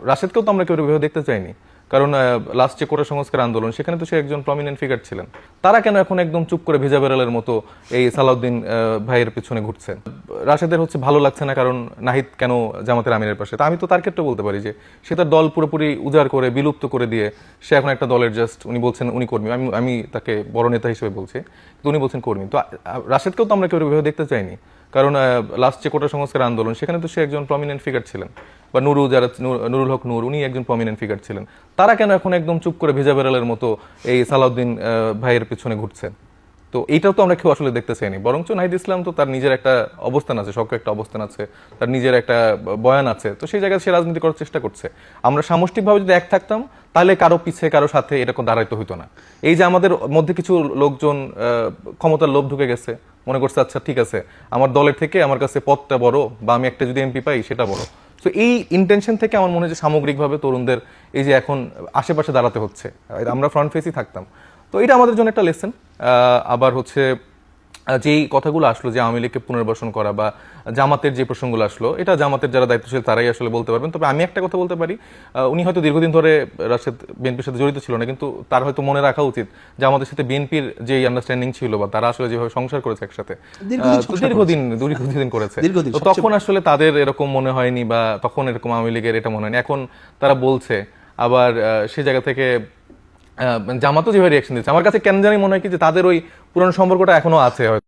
রাশেদকেও তো আমরা কেউ ভেবে দেখতে চাইনি, কারণ লাস্ট যে কোটা সংস্কার আন্দোলন সেখানে তো সে একজন প্রমিনেন্ট ফিগার ছিলেন। তারা কেন এখন একদম চুপ করে ভেজা বেড়ালের মতো এই সালাউদ্দিন ভাইয়ের পিছনে ঘুরছে? রাশেদের হচ্ছে ভালো লাগছে না কারণ নাহিদ কেন জামাতের আমিরের পাশে। তা আমি তো তার ক্ষেত্রে বলতে পারি যে সে তার দল পুরোপুরি উজাড় করে বিলুপ্ত করে দিয়ে সে এখন একটা দলের জাস্ট, উনি বলছেন উনি কর্মী, আমি তাকে বড় নেতা হিসেবে বলছি, তো উনি বলছেন কর্মী। তো রাশেদকেও তো আমরা কেউ ভেবে দেখতে চাইনি, কারণ লাস্ট যে কোটা সংস্কার আন্দোলন সেখানে তো সে একজন প্রমিনেন্ট ফিগার ছিলেন, বা নুরুল হক নূর, উনি একজন প্রমিনেন্ট ফিগার ছিলেন। তারা কেন এখন একদম চুপ করে ভেজা বেড়ালের মতো এই সালাউদ্দিন ভাইয়ের পিছনে ঘুরছে? তো এইটাও তো আমরা কেউ আসলে দেখতে চাইনি। বরঞ্চ নাহিদ ইসলাম তো তার নিজের একটা অবস্থান আছে, শক্ত একটা অবস্থান আছে, তার নিজের একটা বয়ান আছে, তো সেই জায়গায় সে রাজনীতি করার চেষ্টা করছে। আমরা সামষ্টিকভাবে যদি এক থাকতাম তাহলে কারো পিছে কারো সাথে এরকম দাঁড়াইতে হইতো না। এই যে আমাদের মধ্যে কিছু লোকজন ক্ষমতার লোভ ঢুকে গেছে, মনে করছে আচ্ছা ঠিক আছে আমার দলের থেকে আমার কাছে পদটা বড়, বা আমি একটা যদি এমপি পাই সেটা বড়। তো এই ইন্টেনশন থেকে আমার মনে হয় যে সামগ্রিকভাবে তরুণদের এই যে এখন আশেপাশে দাঁড়াতে হচ্ছে, আমরা ফ্রন্ট ফেসই থাকতাম। তো এটা আমাদের জন্য একটা লেসন। আবার হচ্ছে যেই কথাগুলো আসলো যে আওয়ামী লীগকে পুনর্বাসন করা বা জামাতের যে প্রসঙ্গগুলো আসলো, এটা জামাতের যারা দায়িত্বশীল তারাই আসলে বলতে পারবেন। তবে আমি একটা কথা বলতে পারি, উনি হয়তো দীর্ঘদিন ধরে রাশেদ বিএনপির সাথে জড়িত ছিল না, কিন্তু তার হয়তো মনে রাখা উচিত যে আমাদের সাথে বিএনপির যে আন্ডারস্ট্যান্ডিং ছিল বা তারা আসলে যেভাবে সংসার করেছে একসাথে দীর্ঘদিন করেছে, তো তখন আসলে তাদের এরকম মনে হয়নি, বা তখন এরকম আওয়ামী লীগের এটা মনে হয়নি। এখন তারা বলছে আবার সেই জায়গা থেকে জামাতও যেভাবে রিয়াকশন দিচ্ছে, আমার কাছে কেন জানি মনে হয় কি যে তাদের ওই পুরনো সম্পর্কটা এখনো আছে হয়তো।